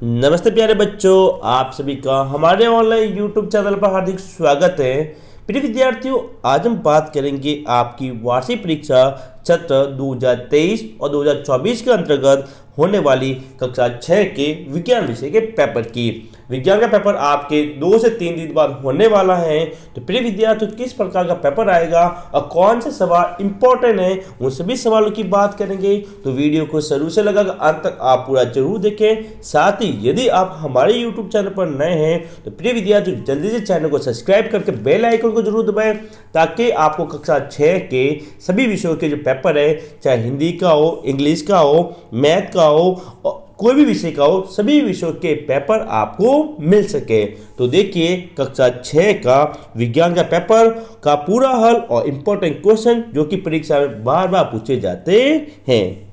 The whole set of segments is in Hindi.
नमस्ते प्यारे बच्चों, आप सभी का हमारे ऑनलाइन यूट्यूब चैनल पर हार्दिक स्वागत है। प्रिय विद्यार्थियों, आज हम बात करेंगे आपकी वार्षिक परीक्षा सत्र 2023 और 2024 के अंतर्गत होने वाली कक्षा 6 के विज्ञान विषय के पेपर की। विज्ञान का पेपर आपके 2 से 3 दिन बाद होने वाला है। तो प्रिय विद्यार्थियों, किस प्रकार का पेपर आएगा और कौन से सवाल इंपॉर्टेंट है, उन सभी सवालों की बात करेंगे। तो वीडियो को शुरू से लगाकर अंत तक आप पूरा जरूर देखें। साथ ही यदि आप हमारे यूट्यूब चैनल पर नए हैं तो प्रिय विद्यार्थियों, जल्दी से चैनल को सब्सक्राइब करके बेल आइकन को जरूर दबाएं, ताकि आपको कक्षा 6 के सभी विषयों के जो पेपर है, चाहे हिंदी का हो, इंग्लिश का हो, मैथ का हो, कोई भी विषय का हो, सभी विषयों के पेपर आपको मिल सके। तो देखिए, कक्षा 6 का विज्ञान का पेपर का पूरा हल और इंपॉर्टेंट क्वेश्चन जो कि परीक्षा में बार बार पूछे जाते हैं।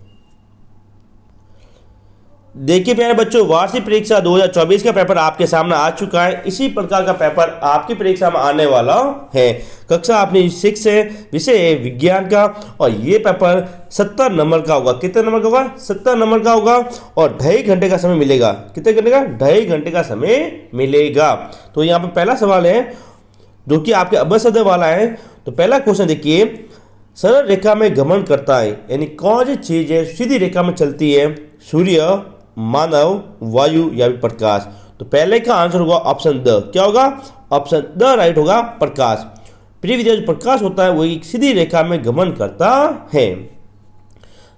देखिए प्यारे बच्चों, वार्षिक परीक्षा 2024 का पेपर आपके सामने आ चुका है। इसी प्रकार का पेपर आपकी परीक्षा में आने वाला है। कक्षा अपनी 6 है, विषय है विज्ञान का, और ये पेपर 70 नंबर का होगा। कितने नंबर का होगा? 70 नंबर का होगा, और 2.5 घंटे का समय मिलेगा। कितने घंटे का? 2.5 घंटे का समय मिलेगा। तो यहाँ पर पहला सवाल है जो कि आपके अभ्यास वाला है। तो पहला क्वेश्चन देखिए, सरल रेखा में गमन करता है, यानी कौन सी चीज है सीधी रेखा में चलती है? सूर्य, मानव, वायु या प्रकाश। तो पहले का आंसर होगा ऑप्शन द। क्या होगा? ऑप्शन द राइट होगा, प्रकाश। प्रिय विद्यार्थी, प्रकाश होता है वो एक सीधी रेखा में गमन करता है।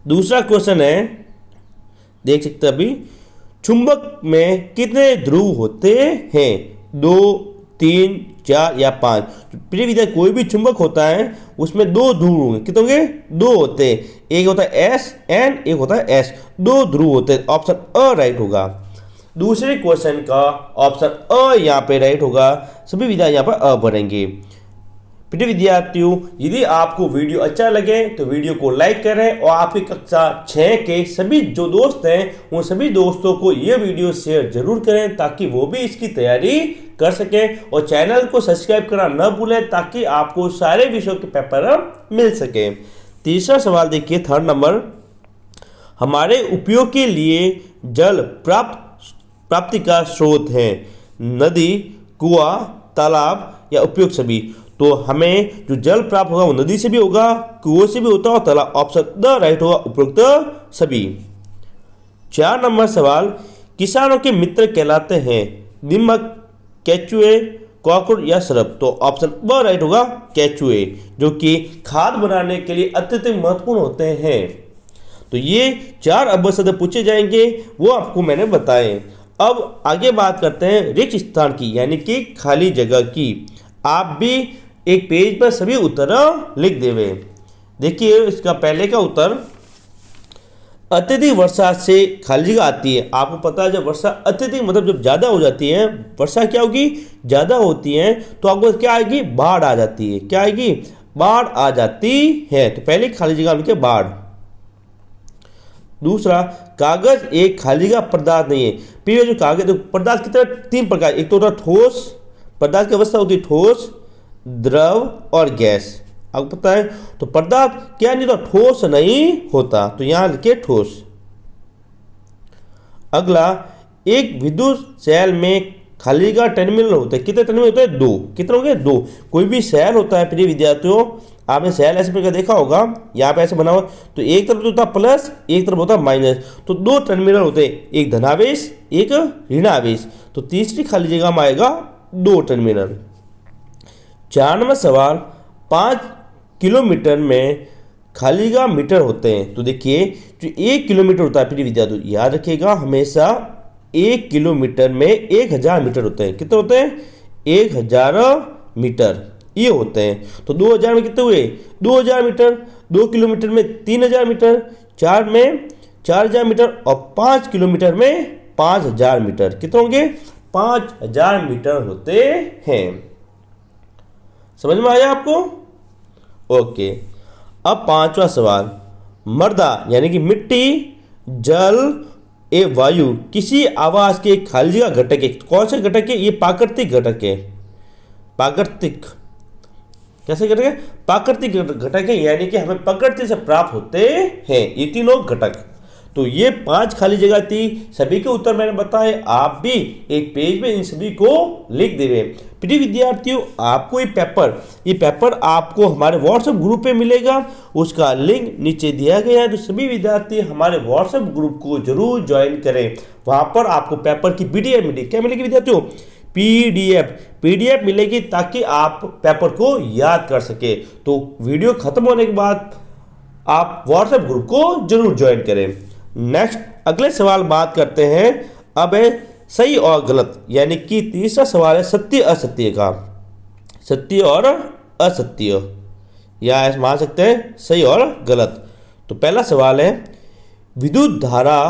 दूसरा क्वेश्चन है, देख सकते हैं अभी, चुंबक में कितने ध्रुव होते हैं? 2, 3, 4 या 5। प्रिय विद्यार्थी, कोई भी चुंबक होता है उसमें 2 ध्रुव होंगे। कितने होंगे? 2 होते हैं। एक होता है एस एन, एक होता है एस। 2 ध्रुव होते हैं। ऑप्शन अ राइट होगा। दूसरे क्वेश्चन का ऑप्शन अ यहाँ पे राइट होगा। सभी विद्यार्थी यहाँ पर अ भरेंगे। प्रिय विद्यार्थियों, यदि आपको वीडियो अच्छा लगे तो वीडियो को लाइक करें, और आपकी कक्षा 6 के सभी जो दोस्त हैं उन सभी दोस्तों को ये वीडियो शेयर जरूर करें, ताकि वो भी इसकी तैयारी कर सकें। और चैनल को सब्सक्राइब करना न भूलें, ताकि आपको सारे विषयों के पेपर मिल सके। तीसरा सवाल देखिए, 3rd नंबर, हमारे उपयोग के लिए जल प्राप्ति का स्रोत है? नदी, कुआं, तालाब या उपयुक्त सभी। तो हमें जो जल प्राप्त होगा वो नदी से भी होगा, कुओं से भी होता है, और तालाब। ऑप्शन द राइट होगा, उपयुक्त सभी। 4 नंबर सवाल, किसानों के मित्र कहलाते हैं? दीमक, केचुए, कॉकरोच या सरप। तो ऑप्शन ब राइट होगा, केचुए, जो कि खाद बनाने के लिए अत्यधिक महत्वपूर्ण होते हैं। तो ये 4 अभ्यास पूछे जाएंगे, वो आपको मैंने बताए। अब आगे बात करते हैं रिक्त स्थान की, यानी कि खाली जगह की। आप भी एक पेज पर सभी उत्तर लिख देवे। देखिए, इसका पहले का उत्तर, अत्यधिक वर्षा से खाली जगह आती है। आपको पता है, जब वर्षा अत्यधिक मतलब जब ज़्यादा हो जाती है, वर्षा क्या होगी? ज़्यादा होती है, तो आपको क्या आएगी? बाढ़ आ जाती है। क्या आएगी? बाढ़ आ जाती है। तो पहले खाली जगह लिखे बाढ़। दूसरा, कागज एक खाली जगह पदार्थ नहीं है। फिर जो कागज, तो पदार्थ की तरह 3 प्रकार, एक तो होता है ठोस पदार्थ की अवस्था होती है, ठोस, द्रव और गैस। आपको पता है, तो पदार्थ क्या नहीं, तो ठोस नहीं होता। तो यहां लिखे ठोस। अगला, एक विद्युत सेल में खाली जगह टर्मिनल होते हैं। कितने टर्मिनल होते हैं? 2। कितने हो गए? 2। कोई भी सेल होता है प्रिय विद्यार्थियों, आपने सेल ऐसे प्रकार देखा होगा, यहाँ पे ऐसे बना हुआ, तो एक तरफ होता है प्लस, एक तरफ होता है माइनस। तो 2 टर्मिनल होते हैं, एक धनावेश, एक ऋणावेश। तो तीसरी खाली जगह में आएगा 2 टर्मिनल। 4 नंबर सवाल, 5 किलोमीटर में खाली जगह मीटर होते हैं? तो देखिए, जो 1 किलोमीटर होता है प्रिय विद्यार्थी, याद रखिएगा हमेशा 1 किलोमीटर में 1000 मीटर होते हैं। कितने होते हैं? 1000 मीटर ये होते हैं। तो 2000 में कितने हुए? 2000 मीटर। 2 किलोमीटर में 3000 मीटर, 4 में 4000 मीटर, और 5 किलोमीटर में 5000 मीटर। कितने होंगे? 5000 मीटर होते हैं। समझ में आया आपको? ओके। अब 5वां सवाल, मृदा यानी कि मिट्टी, जल एवं वायु किसी आवास के खाली जगह घटक है। कौन से घटक है? ये प्राकृतिक घटक है। प्राकृतिक कैसे घटक है? प्राकृतिक घटक है, यानी कि हमें प्रकृति से प्राप्त होते हैं ये तीनों घटक। तो ये 5 खाली जगह थी, सभी के उत्तर मैंने बताए, आप भी एक पेज में इन सभी को लिख देवे। प्रिय विद्यार्थियों, आपको ये पेपर आपको हमारे व्हाट्सएप ग्रुप पे मिलेगा, उसका लिंक नीचे दिया गया है। तो सभी विद्यार्थी हमारे व्हाट्सएप ग्रुप को जरूर ज्वाइन करें, वहां पर आपको पेपर की पीडीएफ मिलेगी। क्या मिलेगी विद्यार्थियों? पीडीएफ मिलेगी, ताकि आप पेपर को याद कर सके। तो वीडियो खत्म होने के बाद आप व्हाट्सएप ग्रुप को जरूर ज्वाइन करें। नेक्स्ट अगले सवाल बात करते हैं अब है सही और गलत, यानी कि तीसरा सवाल है सत्य असत्य का। सत्य और असत्य, या ऐसे मान सकते हैं सही और गलत। तो पहला सवाल है, विद्युत धारा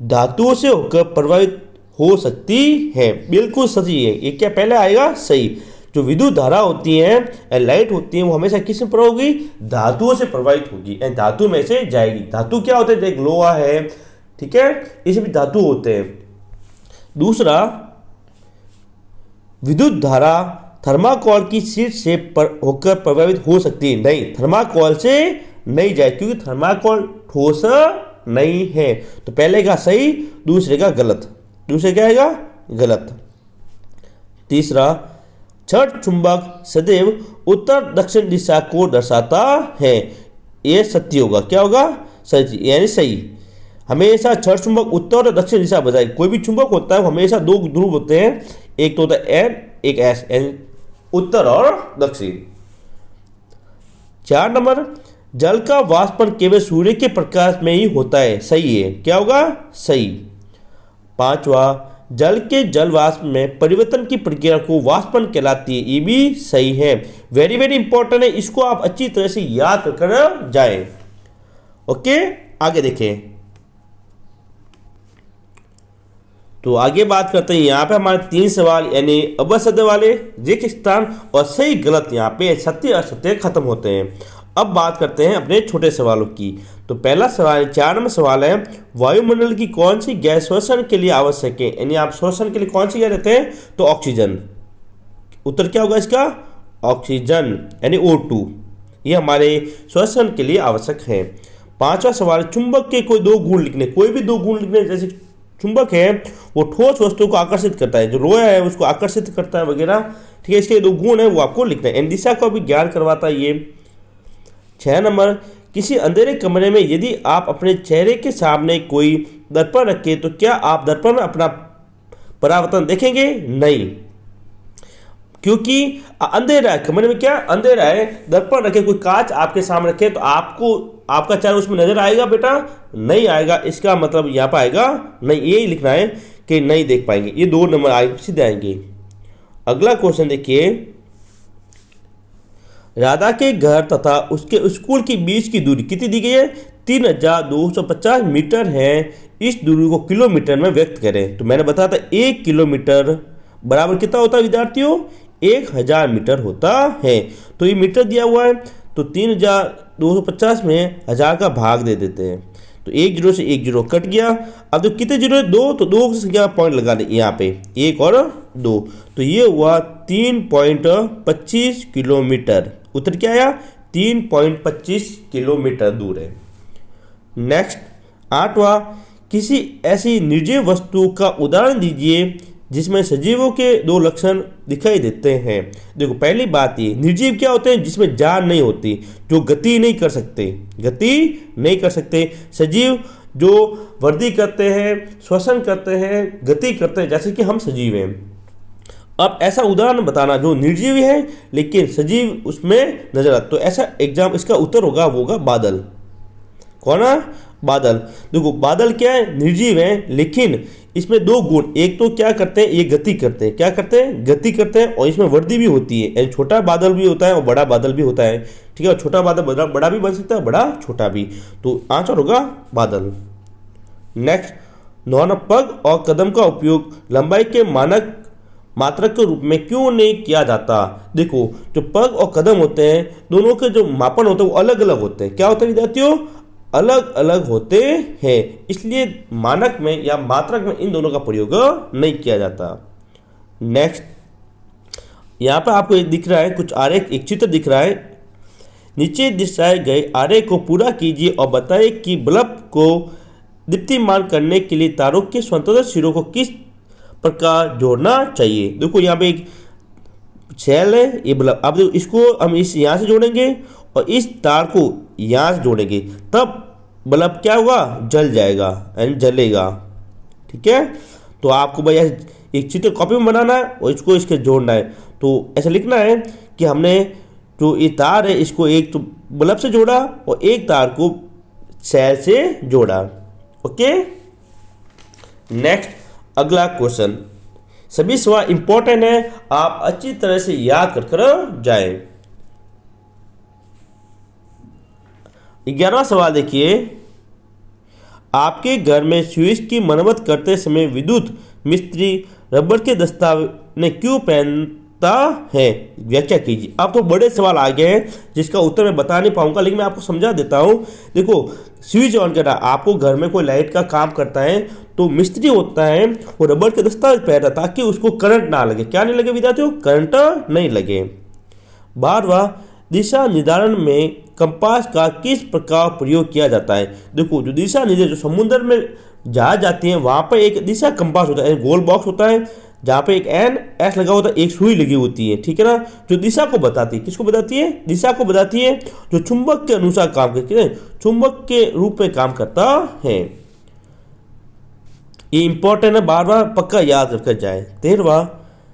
धातुओं से होकर प्रवाहित हो सकती है। बिल्कुल सही है, ये क्या पहले आएगा? सही। जो विद्युत धारा होती है, लाइट होती है, वो हमेशा किस में प्रवाहित होगी? धातुओं से प्रवाहित होगी, धातु में से जाएगी। धातु क्या होते हैं? एक लोहा है, ठीक है, इसमें भी धातु होते हैं। दूसरा, विद्युत धारा थर्माकोल की शीट से होकर प्रभावित हो सकती है। नहीं, थर्माकोल से नहीं जाए, क्योंकि थर्माकोल ठोस नहीं है। तो पहले का सही, दूसरे का गलत। दूसरे क्या आएगा? गलत। तीसरा, छठ चुंबक सदैव उत्तर दक्षिण दिशा को दर्शाता है। यह सत्य होगा। क्या होगा? सही, यानी सही। हमेशा छठ चुंबक उत्तर और दक्षिण दिशा बताएगी। कोई भी चुंबक होता है वो हमेशा दो ध्रुव होते हैं, एक तो होता है एन, एक एस, उत्तर और दक्षिण। 4 नंबर, जल का वाष्पन केवल सूर्य के प्रकाश में ही होता है। सही है। क्या होगा? सही। 5वां, जल के जल वाष्प में परिवर्तन की प्रक्रिया को वाष्पन कहलाती है। ये भी सही है। वेरी वेरी इंपॉर्टेंट है, इसको आप अच्छी तरह से याद कर जाए। ओके, आगे देखें। तो आगे बात करते हैं, यहाँ पे हमारे 3 सवाल यानी अवसद वाले, रिक्त स्थान और सही गलत, यहाँ पे सत्य असत्य खत्म होते हैं। अब बात करते हैं अपने छोटे सवालों की। तो पहला सवाल 4 नंबर सवाल है, वायुमंडल की कौन सी गैस श्वसन के लिए आवश्यक है? यानी आप श्वसन के लिए कौन सी गैस लेते हैं? तो ऑक्सीजन। उत्तर क्या होगा इसका? ऑक्सीजन, यानी O2। ये हमारे श्वसन के लिए आवश्यक है। 5वां सवाल, चुंबक के कोई 2 गुण लिखने। कोई भी 2 गुण लिखने, जैसे चुंबक है वो ठोस वस्तु को आकर्षित करता है, जो लोहा है उसको आकर्षित करता है वगैरह, ठीक है। इसके 2 गुण है वो आपको लिखना है। दिशा का भी ज्ञान करवाता है ये। 6 नंबर, किसी अंधेरे कमरे में यदि आप अपने चेहरे के सामने कोई दर्पण रखें तो क्या आप दर्पण में अपना परावर्तन देखेंगे? नहीं, क्योंकि अंधेरा है कमरे में। क्या अंधेरा है? दर्पण रखे, कोई कांच आपके सामने रखे तो आपको आपका चेहरा उसमें नजर आएगा बेटा? नहीं आएगा। इसका मतलब यहाँ पर आएगा नहीं, यही लिखना है कि नहीं देख पाएंगे। ये 2 नंबर आए सीधे आएंगे। अगला क्वेश्चन देखिए, राधा के घर तथा उसके स्कूल के बीच की दूरी कितनी दी गई है? 3250 मीटर है। इस दूरी को किलोमीटर में व्यक्त करें। तो मैंने बताया था 1 किलोमीटर बराबर कितना होता है विद्यार्थियों? 1000 मीटर होता है। तो ये मीटर दिया हुआ है, तो 3250 में 1000 का भाग दे देते हैं। तो 1 जीरो से 1 जीरो कट गया। अब तो कितने जीरो है? 2, तो 2 की संख्या पॉइंट लगा लें यहाँ पे, 1 और 2, तो ये हुआ 3.25 किलोमीटर। उत्तर क्या आया? 3.25 किलोमीटर दूर है। नेक्स्ट 8वां, किसी ऐसी निर्जीव वस्तु का उदाहरण दीजिए जिसमें सजीवों के 2 लक्षण दिखाई देते हैं। देखो, पहली बात ये, निर्जीव क्या होते हैं? जिसमें जान नहीं होती, जो गति नहीं कर सकते, गति नहीं कर सकते। सजीव जो वृद्धि करते हैं, श्वसन करते हैं, गति करते हैं, जैसे कि हम सजीव हैं। अब ऐसा उदाहरण बताना जो निर्जीव है लेकिन सजीव उसमें नजर आता, तो ऐसा एग्जाम इसका उत्तर होगा, वो होगा बादल। कौन है? बादल। देखो, बादल क्या है? निर्जीव है, लेकिन इसमें 2 गुण, एक तो क्या करते हैं? ये गति करते हैं। क्या करते हैं? गति करते हैं, और इसमें वृद्धि भी होती है। यानी छोटा बादल भी होता है और बड़ा बादल भी होता है, ठीक है। छोटा बादल बड़ा भी बन सकता है, बड़ा छोटा भी। तो आंसर होगा बादल। नेक्स्ट, 9 पग और कदम का उपयोग लंबाई के मानक मात्रक के रूप में क्यों नहीं किया जाता? देखो, जो पग और कदम होते हैं, दोनों के जो मापन होते हैं वो अलग अलग होते हैं। क्या होते हैं विद्यार्थियों? अलग अलग होते हैं, इसलिए मानक में या मात्रक में इन दोनों का प्रयोग नहीं किया जाता। नेक्स्ट, यहाँ पर आपको दिख रहा है कुछ आरेख, एक चित्र दिख रहा है। नीचे दर्शाए गए आरेख को पूरा कीजिए और बताइए कि बल्ब को दीप्तिमान करने के लिए तारों के स्वतंत्र सिरों को किस प्रकार जोड़ना चाहिए। देखो यहाँ पे एक सेल है, ये बल्ब, अब देखो इसको हम इस यहाँ से जोड़ेंगे और इस तार को यहाँ से जोड़ेंगे, तब बल्ब क्या होगा, जल जाएगा यानी जलेगा। ठीक है, तो आपको भैया एक चित्र कॉपी में बनाना है और इसको इसके जोड़ना है। तो ऐसा लिखना है कि हमने जो ये तार है इसको एक तो बल्ब से जोड़ा और एक तार को सेल से जोड़ा। ओके, नेक्स्ट अगला क्वेश्चन, सभी सवाल इंपॉर्टेंट है, आप अच्छी तरह से याद कर जाएं। 11वां सवाल देखिए, आपके घर में स्विच की मरम्मत करते समय विद्युत मिस्त्री रबड़ के दस्ताने क्यों पहनता है, व्याख्या कीजिए। अब तो बड़े सवाल आ गए हैं जिसका उत्तर मैं बता नहीं पाऊंगा, लेकिन मैं आपको समझा देता हूं। देखो, स्विच ऑन करना, आपको घर में कोई लाइट का काम करता है तो मिस्त्री होता है वो रबड़ के दस्तावेज पहनता ताकि उसको करंट ना लगे। क्या नहीं लगे विद्यार्थियों, करंट नहीं लगे। 12वां, दिशा निर्धारण में कंपास का किस प्रकार प्रयोग किया जाता है। देखो, जो दिशा निर्देश जो समुद्र में जहाज जाती है वहां पर एक दिशा कंपास होता है, गोल बॉक्स होता है जहाँ पे एक एन एस लगा होता है, एक सुई लगी होती है। ठीक है ना, जो दिशा को बताती है, किसको बताती है, दिशा को बताती है, जो चुंबक के अनुसार काम करती है, चुंबक के रूप में काम करता है। ये इंपॉर्टेंट है, बार बार पक्का याद रखा जाए। 13वां,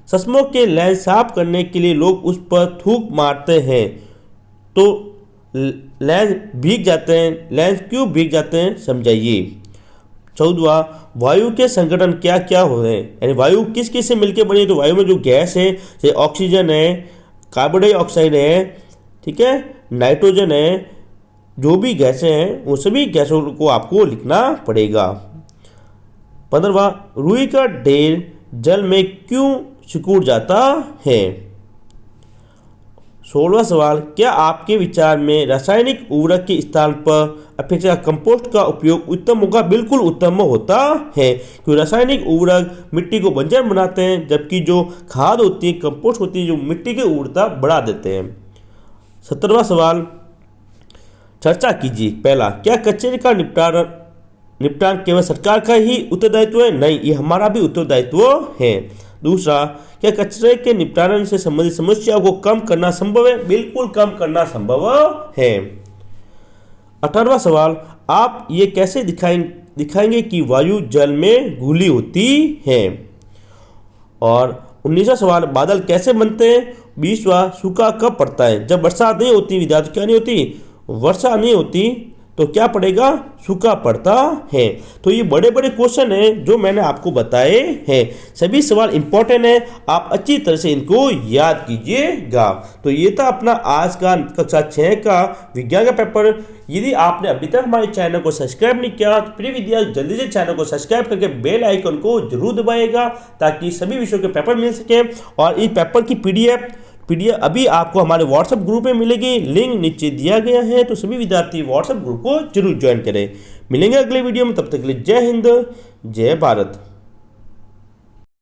चश्मों के लेंस साफ करने के लिए लोग उस पर थूक मारते हैं तो लेंस भीग जाते हैं, लेंस क्यों भीग जाते हैं, समझाइए। 14वां, वायु के संगठन क्या क्या हो रहे हैं, यानी वायु किस किस से मिलकर बनी है। तो वायु में जो गैस है जैसे ऑक्सीजन है, कार्बन डाइऑक्साइड है, ठीक है, नाइट्रोजन है, जो भी गैसें हैं वो सभी गैसों को आपको लिखना पड़ेगा। 15वां, रुई का ढेर जल में क्यों सिकुड़ जाता है। 16वां सवाल, क्या आपके विचार में रासायनिक उर्वरक के स्थान पर अपेक्षा कंपोस्ट का उपयोग उत्तम होगा। बिल्कुल उत्तम होता है, क्योंकि रासायनिक उर्वरक मिट्टी को बंजर बनाते हैं, जबकि जो खाद होती है, कंपोस्ट होती है, जो मिट्टी की उर्वरता बढ़ा देते हैं। 17वां सवाल, चर्चा कीजिए। पहला, क्या कचरे का निपटान केवल सरकार का ही उत्तरदायित्व है। नहीं, ये हमारा भी उत्तरदायित्व है। दूसरा, क्या कचरे के निपटान से संबंधित समस्याओं को कम करना संभव है। बिल्कुल कम करना संभव है। 18वां सवाल, आप ये कैसे दिखाएंगे कि वायु जल में घुली होती है। और 19वां सवाल, बादल कैसे बनते हैं। 20वां, सूखा कब पड़ता है। जब बरसात नहीं होती विद्यार्थी, क्या नहीं होती, वर्षा नहीं होती, तो क्या पड़ेगा, सूखा पड़ता है। तो ये बड़े बड़े क्वेश्चन हैं जो मैंने आपको बताए हैं, सभी सवाल इंपॉर्टेंट है, आप अच्छी तरह से इनको याद कीजिएगा। तो ये था अपना आज का कक्षा 6 का विज्ञान का पेपर। यदि आपने अभी तक हमारे चैनल को सब्सक्राइब नहीं किया तो प्रिय विद्यार्थी जल्दी से चैनल को सब्सक्राइब करके बेल आइकन को जरूर दबाइएगा ताकि सभी विषयों के पेपर मिल सके। और इस पेपर की पीडीएफ अभी आपको हमारे व्हाट्सएप ग्रुप में मिलेगी, लिंक नीचे दिया गया है, तो सभी विद्यार्थी व्हाट्सएप ग्रुप को जरूर ज्वाइन करें। मिलेंगे अगले वीडियो में, तब तक के लिए जय हिंद, जय भारत।